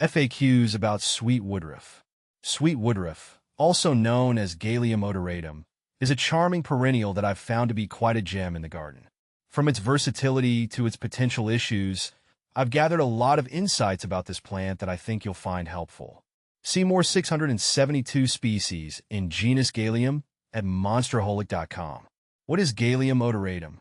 FAQs about Sweet Woodruff. Sweet Woodruff, also known as Galium odoratum, is a charming perennial that I've found to be quite a gem in the garden. From its versatility to its potential issues, I've gathered a lot of insights about this plant that I think you'll find helpful. See more 672 species in genus Galium at monsterholic.com. What is Galium odoratum?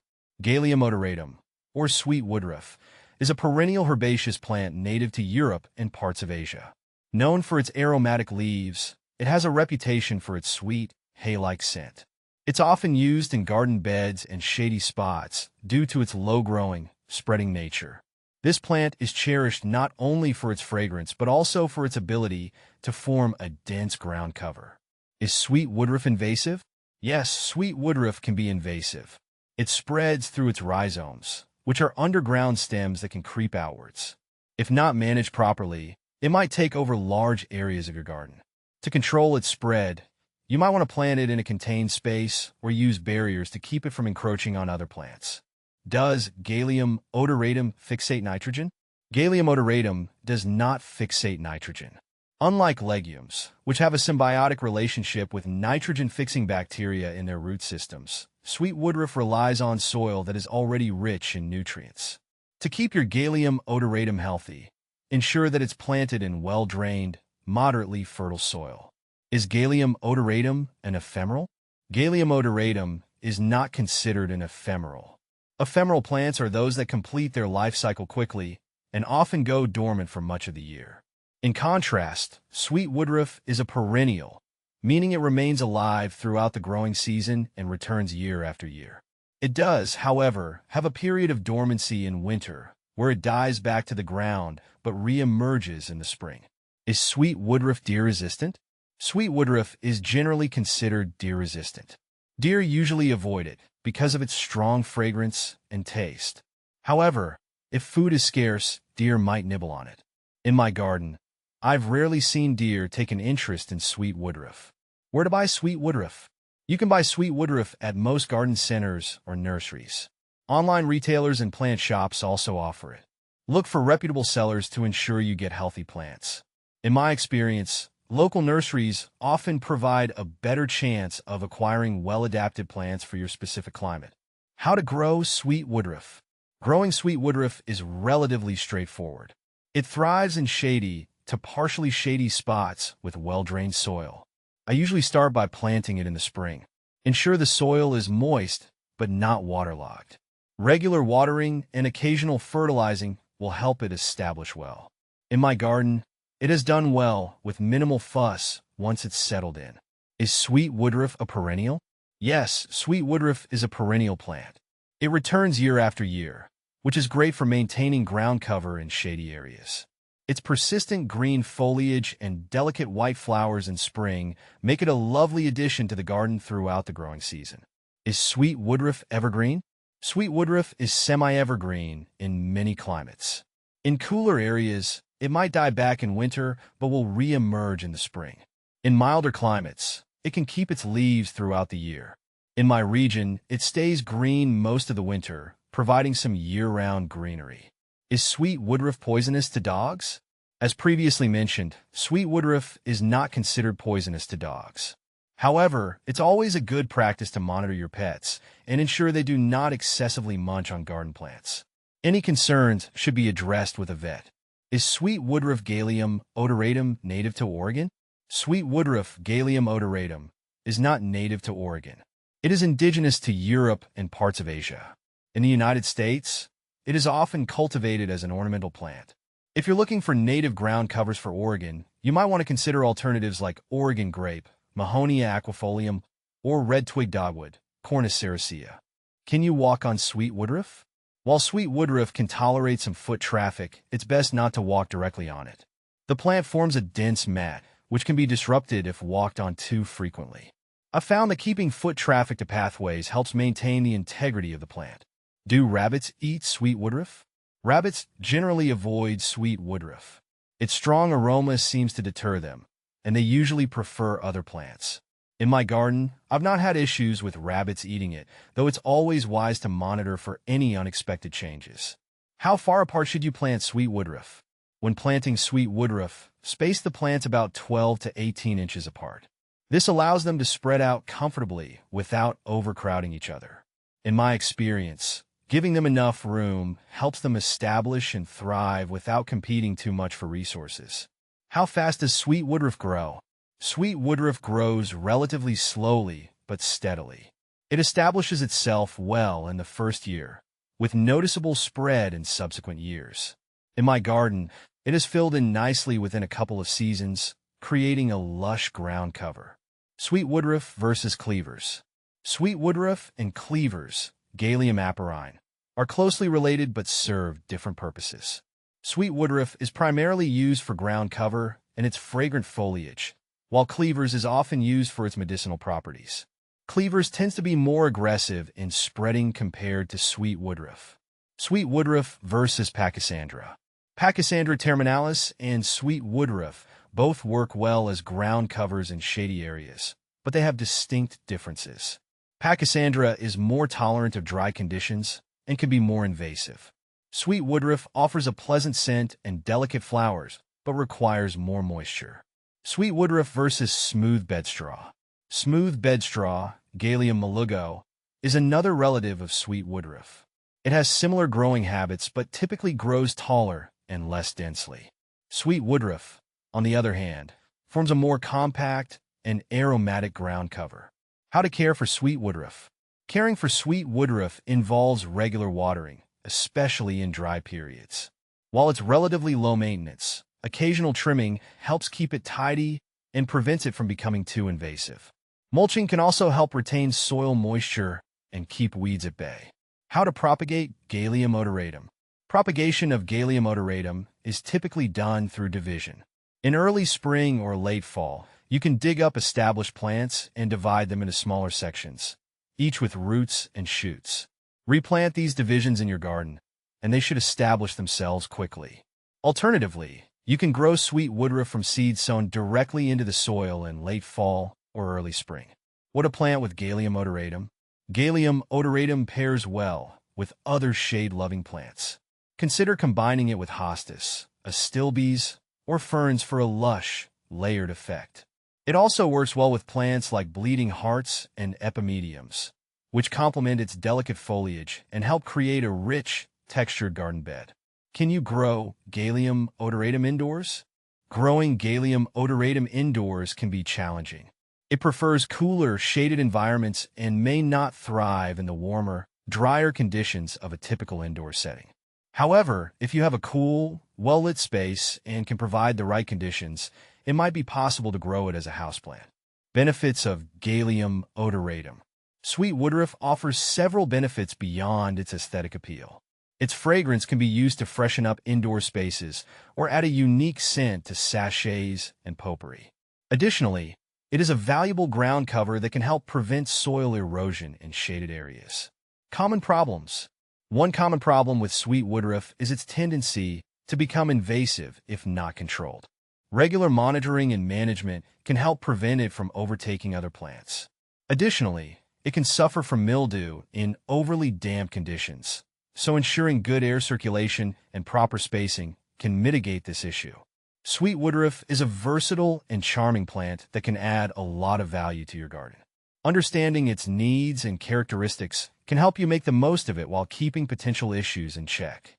Galium odoratum, or Sweet Woodruff, is a perennial herbaceous plant native to Europe and parts of Asia. Known for its aromatic leaves, it has a reputation for its sweet, hay-like scent. It's often used in garden beds and shady spots due to its low-growing, spreading nature. This plant is cherished not only for its fragrance but also for its ability to form a dense ground cover. Is Sweet Woodruff invasive? Yes, Sweet Woodruff can be invasive. It spreads through its rhizomes, which are underground stems that can creep outwards. If not managed properly, it might take over large areas of your garden. To control its spread, you might want to plant it in a contained space or use barriers to keep it from encroaching on other plants. Does Galium odoratum fixate nitrogen? Galium odoratum does not fixate nitrogen. Unlike legumes, which have a symbiotic relationship with nitrogen-fixing bacteria in their root systems, Sweet Woodruff relies on soil that is already rich in nutrients. To keep your Galium odoratum healthy, ensure that it's planted in well-drained, moderately fertile soil. Is Galium odoratum an ephemeral? Galium odoratum is not considered an ephemeral. Ephemeral plants are those that complete their life cycle quickly and often go dormant for much of the year. In contrast, Sweet Woodruff is a perennial, meaning it remains alive throughout the growing season and returns year after year. It does, however, have a period of dormancy in winter, where it dies back to the ground but re-emerges in the spring. Is Sweet Woodruff deer-resistant? Sweet Woodruff is generally considered deer-resistant. Deer usually avoid it because of its strong fragrance and taste. However, if food is scarce, deer might nibble on it. In my garden, I've rarely seen deer take an interest in Sweet Woodruff. Where to buy Sweet Woodruff? You can buy Sweet Woodruff at most garden centers or nurseries. Online retailers and plant shops also offer it. Look for reputable sellers to ensure you get healthy plants. In my experience, local nurseries often provide a better chance of acquiring well-adapted plants for your specific climate. How to grow Sweet Woodruff? Growing Sweet Woodruff is relatively straightforward. It thrives in shady to partially shady spots with well-drained soil. I usually start by planting it in the spring. Ensure the soil is moist but not waterlogged. Regular watering and occasional fertilizing will help it establish well. In my garden, it has done well with minimal fuss once it's settled in. Is Sweet Woodruff a perennial? Yes, Sweet Woodruff is a perennial plant. It returns year after year, which is great for maintaining ground cover in shady areas. Its persistent green foliage and delicate white flowers in spring make it a lovely addition to the garden throughout the growing season. Is Sweet Woodruff evergreen? Sweet Woodruff is semi-evergreen in many climates. In cooler areas, it might die back in winter but will re-emerge in the spring. In milder climates, it can keep its leaves throughout the year. In my region, it stays green most of the winter, providing some year-round greenery. Is Sweet Woodruff poisonous to dogs? As previously mentioned, Sweet Woodruff is not considered poisonous to dogs. However, it's always a good practice to monitor your pets and ensure they do not excessively munch on garden plants. Any concerns should be addressed with a vet. Is Sweet Woodruff Galium odoratum native to Oregon? Sweet Woodruff Galium odoratum is not native to Oregon. It is indigenous to Europe and parts of Asia. In the United States, it is often cultivated as an ornamental plant. If you're looking for native ground covers for Oregon, you might want to consider alternatives like Oregon grape, Mahonia aquifolium, or red twig dogwood, Cornus sericea. Can you walk on Sweet Woodruff? While Sweet Woodruff can tolerate some foot traffic, it's best not to walk directly on it. The plant forms a dense mat, which can be disrupted if walked on too frequently. I've found that keeping foot traffic to pathways helps maintain the integrity of the plant. Do rabbits eat Sweet Woodruff? Rabbits generally avoid Sweet Woodruff. Its strong aroma seems to deter them, and they usually prefer other plants. In my garden, I've not had issues with rabbits eating it, though it's always wise to monitor for any unexpected changes. How far apart should you plant Sweet Woodruff? When planting sweet woodruff, space the plants about 12 to 18 inches apart. This allows them to spread out comfortably without overcrowding each other. In my experience, giving them enough room helps them establish and thrive without competing too much for resources. How fast does sweet woodruff grow? Sweet woodruff grows relatively slowly but steadily. It establishes itself well in the first year, with noticeable spread in subsequent years. In my garden, it has filled in nicely within a couple of seasons, creating a lush ground cover. Sweet woodruff versus cleavers. Sweet woodruff and cleavers, Galium aperine, are closely related but serve different purposes. Sweet woodruff is primarily used for ground cover and its fragrant foliage, while cleavers is often used for its medicinal properties. Cleavers tends to be more aggressive in spreading compared to sweet woodruff. Sweet woodruff versus Pachysandra. Pachysandra terminalis and sweet woodruff both work well as ground covers in shady areas, but they have distinct differences. Pachysandra is more tolerant of dry conditions and can be more invasive. Sweet woodruff offers a pleasant scent and delicate flowers, but requires more moisture. Sweet woodruff versus smooth bedstraw. Smooth bedstraw, Galium melugo, is another relative of sweet woodruff. It has similar growing habits but typically grows taller and less densely. Sweet woodruff, on the other hand, forms a more compact and aromatic ground cover. How to care for sweet woodruff. Caring for sweet woodruff involves regular watering, especially in dry periods. While it's relatively low maintenance, occasional trimming helps keep it tidy and prevents it from becoming too invasive. Mulching can also help retain soil moisture and keep weeds at bay. How to propagate Galium odoratum. Propagation of Galium odoratum is typically done through division. In early spring or late fall, you can dig up established plants and divide them into smaller sections, each with roots and shoots. Replant these divisions in your garden, and they should establish themselves quickly. Alternatively, you can grow sweet woodruff from seeds sown directly into the soil in late fall or early spring. What to plant with Galium odoratum? Galium odoratum pairs well with other shade-loving plants. Consider combining it with hostas, astilbes, or ferns for a lush, layered effect. It also works well with plants like bleeding hearts and epimediums, which complement its delicate foliage and help create a rich, textured garden bed. Can you grow Galium odoratum indoors? Growing Galium odoratum indoors can be challenging. It prefers cooler, shaded environments and may not thrive in the warmer, drier conditions of a typical indoor setting. However, if you have a cool, well-lit space and can provide the right conditions, it might be possible to grow it as a houseplant. Benefits of Galium odoratum. Sweet woodruff offers several benefits beyond its aesthetic appeal. Its fragrance can be used to freshen up indoor spaces or add a unique scent to sachets and potpourri. Additionally, it is a valuable ground cover that can help prevent soil erosion in shaded areas. Common problems. One common problem with sweet woodruff is its tendency to become invasive if not controlled. Regular monitoring and management can help prevent it from overtaking other plants. Additionally, it can suffer from mildew in overly damp conditions, so ensuring good air circulation and proper spacing can mitigate this issue. Sweet woodruff is a versatile and charming plant that can add a lot of value to your garden. Understanding its needs and characteristics can help you make the most of it while keeping potential issues in check.